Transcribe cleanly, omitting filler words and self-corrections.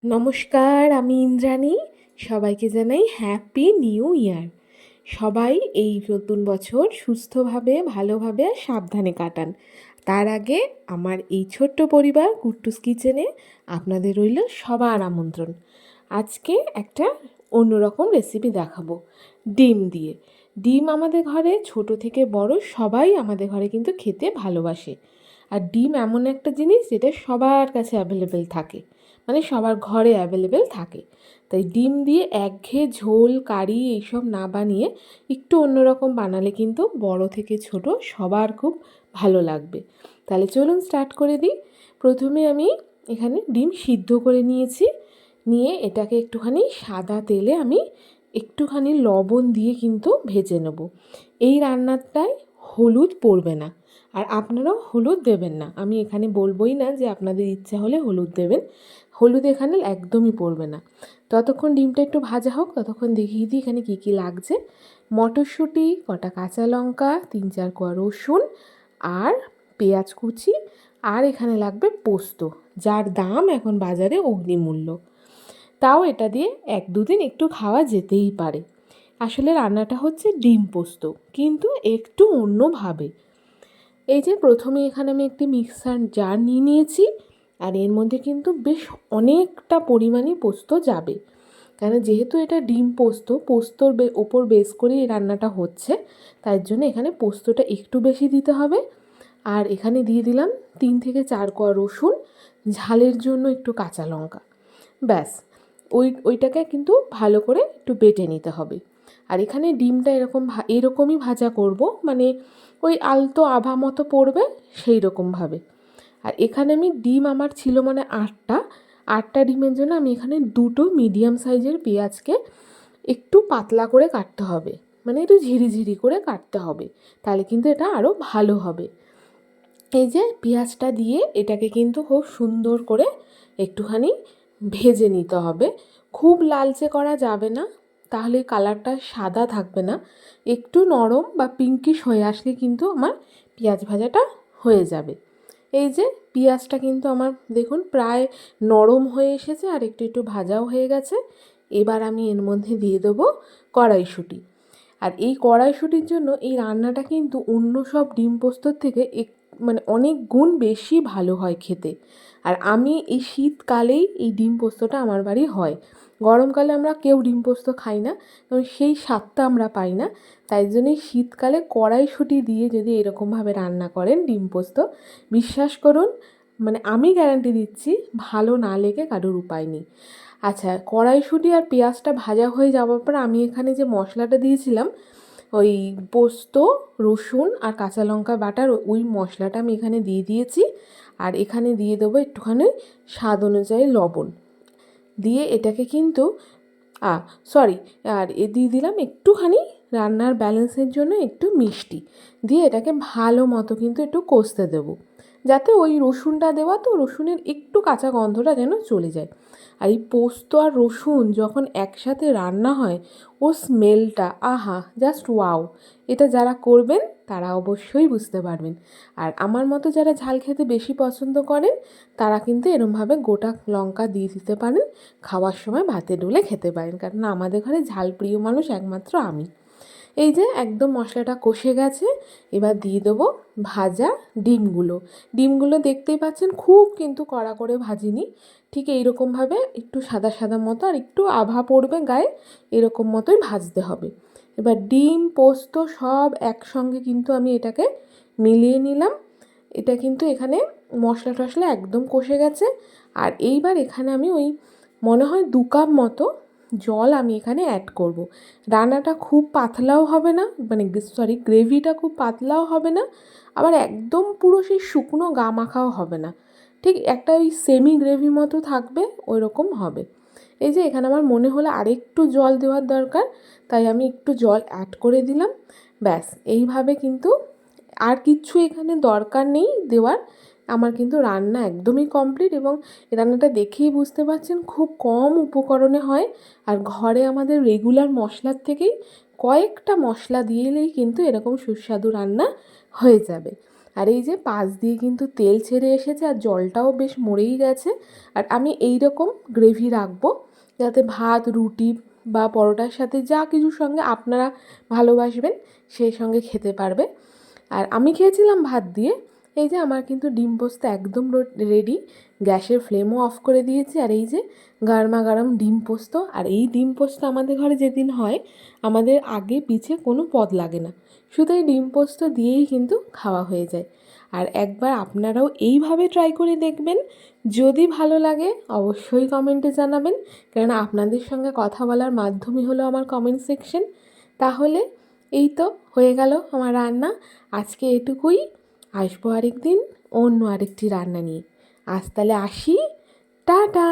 নমস্কার, আমি ইন্দ্রাণী। সবাইকে জানাই হ্যাপি নিউ ইয়ার। সবাই এই নতুন বছর সুস্থভাবে, ভালোভাবে আর সাবধানে কাটান। তার আগে আমার এই ছোট্ট পরিবার কুট্টুস কিচেনে আপনাদের রইল সবার আমন্ত্রণ। আজকে একটা অন্যরকম রেসিপি দেখাবো ডিম দিয়ে। ডিম আমাদের ঘরে ছোট থেকে বড় সবাই আমাদের ঘরে কিন্তু খেতে ভালোবাসে। আর ডিম এমন একটা জিনিস যেটা সবার কাছে অ্যাভেলেবেল থাকে, মানে সবার ঘরে অ্যাভেলেবেল থাকে। তাই ডিম দিয়ে একঘেয়ে ঝোল কারি এইসব না বানিয়ে একটু অন্যরকম বানালে কিন্তু বড় থেকে ছোট সবার খুব ভালো লাগবে। তাহলে চলুন স্টার্ট করে দিই। প্রথমে আমি এখানে ডিম সিদ্ধ করে নিয়েছি। নিয়ে এটাকে একটুখানি সাদা তেলে আমি একটুখানি লবণ দিয়ে কিন্তু ভেজে নেব। এই রান্নাটায় হলুদ পড়বে না, আর আপনারাও হলুদ দেবেন না। আমি এখানে বলবোই না যে আপনাদের ইচ্ছা হলে হলুদ দেবেন, হলুদ এখানে একদমই পড়বে না। ততক্ষণ ডিমটা একটু ভাজা হোক, ততক্ষণ দেখিয়ে দিই এখানে কী কী লাগছে। মটরশুঁটি, কটা কাঁচা লঙ্কা, 3-4 কোয়া রসুন আর পেঁয়াজ কুচি, আর এখানে লাগবে পোস্ত, যার দাম এখন বাজারে অগ্নিমূল্য। তাও এটা দিয়ে 1-2 দিন একটু খাওয়া যেতেই পারে। আসলে রান্নাটা হচ্ছে ডিম পোস্ত, কিন্তু একটু অন্যভাবে। এই যে প্রথমে এখানে আমি একটি মিক্সার জার নিয়ে নিয়েছি, আর এর মধ্যে কিন্তু বেশ অনেকটা পরিমাণে পোস্ত যাবে, কেন যেহেতু এটা ডিম পোস্ত, পোস্তর ওপর বেস করে এই রান্নাটা হচ্ছে, তাই জন্য এখানে পোস্তটা একটু বেশি দিতে হবে। আর এখানে দিয়ে দিলাম 3-4 কোয়া রসুন, ঝালের জন্য একটু কাঁচা লঙ্কা। ব্যাস, ওইটাকে কিন্তু ভালো করে একটু বেটে নিতে হবে। আর এখানে ডিমটা এরকমই ভাজা করব, মানে ওই আলতো আভা মতো পড়বে সেই রকমভাবে। আর এখানে আমি ডিম আমার ছিল মানে 8টা ডিমের জন্য আমি এখানে 2টো মিডিয়াম সাইজের পেঁয়াজকে একটু পাতলা করে কাটতে হবে, মানে একটু ঝিরিঝিরি করে কাটতে হবে, তাহলে কিন্তু এটা আরও ভালো হবে। এই যে পেঁয়াজটা দিয়ে এটাকে কিন্তু খুব সুন্দর করে একটুখানি ভেজে নিতে হবে। খুব লালচে করা যাবে না, তাহলে কালারটা সাদা থাকবে না। একটু নরম বা পিঙ্কিশ হয়ে আসলে কিন্তু আমার পেঁয়াজ ভাজাটা হয়ে যাবে। এই যে পেঁয়াজটা কিন্তু আমার দেখুন প্রায় নরম হয়ে এসেছে, আর একটু একটু ভাজাও হয়ে গেছে। এবার আমি এর মধ্যে দিয়ে দেবো কড়াইশুঁটি। আর এই কড়াইশুঁটির জন্য এই রান্নাটা কিন্তু অন্য সব ডিম পোস্তর থেকে মানে অনেক গুণ বেশি ভালো হয় খেতে। আর আমি এই শীতকালেই এই ডিম পোস্তটা আমার বাড়ি হয়। গরমকালে আমরা কেউ ডিম পোস্ত খাই না, কারণ সেই স্বাদটা আমরা পাই না। তাই জন্যই শীতকালে কড়াইশুঁটি দিয়ে যদি এরকমভাবে রান্না করেন ডিম পোস্ত, বিশ্বাস করুন, মানে আমি গ্যারান্টি দিচ্ছি, ভালো না লেগে কারোর উপায় নেই। আচ্ছা, কড়াইশুঁটি আর পেঁয়াজটা ভাজা হয়ে যাওয়ার পর আমি এখানে যে মশলাটা দিয়েছিলাম, ওই পোস্ত, রসুন আর কাঁচা লঙ্কা বাটার ওই মশলাটা আমি এখানে দিয়ে দিয়েছি। আর এখানে দিয়ে দেবো একটুখানি স্বাদ অনুযায়ী লবণ দিয়ে এটাকে কিন্তু সরি, আর দিয়ে দিলাম একটুখানি রান্নার ব্যালেন্সের জন্য একটু মিষ্টি দিয়ে এটাকে ভালো মতো কিন্তু একটু কষতে দেবো, যাতে ওই রসুনটা দেওয়া তো রসুনের একটু কাঁচা গন্ধটা যেন চলে যায়। আর এই পোস্ত আর রসুন যখন একসাথে রান্না হয়, ও স্মেলটা আহা, জাস্ট ওয়াও! এটা যারা করবেন তারা অবশ্যই বুঝতে পারবেন। আর আমার মতো যারা ঝাল খেতে বেশি পছন্দ করেন, তারা কিন্তু এরমভাবে গোটা লঙ্কা দিয়ে দিতে পারেন, খাওয়ার সময় ভাতে ডলে খেতে পারেন, কারণ আমাদের ঘরে ঝাল প্রিয় মানুষ একমাত্র আমি। এই যে একদম মশলাটা কষে গেছে, এবার দিয়ে দেবো ভাজা ডিমগুলো দেখতেই পাচ্ছেন, খুব কিন্তু কড়া করে ভাজিনি, ঠিক এইরকমভাবে একটু সাদা সাদা মতো আর একটু আভা পড়বে গায়ে, এরকম মতোই ভাজতে হবে। এবার ডিম পোস্ত সব একসঙ্গে কিন্তু আমি এটাকে মিলিয়ে নিলাম। এটা কিন্তু এখানে মশলা টশলা একদম কষে গেছে। আর এইবার এখানে আমি ওই মনে হয় 2 কাপ মতো জল আমি এখানে অ্যাড করব। রান্নাটা খুব পাতলাও হবে না, মানে গ্রেভিটা খুব পাতলাও হবে না, আবার একদম পুরো সেই শুকনো গা মাখাও হবে না, ঠিক একটা ওই সেমি গ্রেভি মতো থাকবে, ওই রকম হবে। এই যে এখানে আমার মনে হলো আরেকটু জল দেওয়ার দরকার, তাই আমি একটু জল অ্যাড করে দিলাম। ব্যাস, এইভাবে কিন্তু আর কিচ্ছু এখানে দরকার নেই দেওয়ার। আমার কিন্তু রান্না একদমই কমপ্লিট, এবং রান্নাটা দেখেই বুঝতে পারছেন খুব কম উপকরণে হয়। আর ঘরে আমাদের রেগুলার মশলার থেকেই কয়েকটা মশলা দিয়েলেই কিন্তু এরকম সুস্বাদু রান্না হয়ে যাবে। আর এই যে পাশ দিয়ে কিন্তু তেল ছেড়ে এসেছে আর জলটাও বেশ মরেই গেছে। আর আমি এই রকম গ্রেভি রাখবো যাতে ভাত, রুটি বা পরোটার সাথে যা কিছুর সঙ্গে আপনারা ভালোবাসবেন সেই সঙ্গে খেতে পারবে। আর আমি খেয়েছিলাম ভাত দিয়ে। এই যে আমার কিন্তু ডিম পোস্ত একদম রেডি। গ্যাসের ফ্লেমও অফ করে দিয়েছি। আর এই যে গরমা গরম ডিম পোস্ত। আর এই ডিম পোস্ত আমাদের ঘরে যেদিন হয় আমাদের আগে পিছে কোনো পদ লাগে না, শুধু এই ডিম পোস্ত দিয়েই কিন্তু খাওয়া হয়ে যায়। আর একবার আপনারাও এইভাবে ট্রাই করে দেখবেন। যদি ভালো লাগে অবশ্যই কমেন্টে জানাবেন, কেননা আপনাদের সঙ্গে কথা বলার মাধ্যমই হলো আমার কমেন্ট সেকশন। তাহলে এই তো হয়ে গেল আমার রান্না। আজকে এটুকুই। আসবো আরেক দিন অন্য আরেকটি রান্না নিয়ে। আজ তাহলে আসি। টাটা।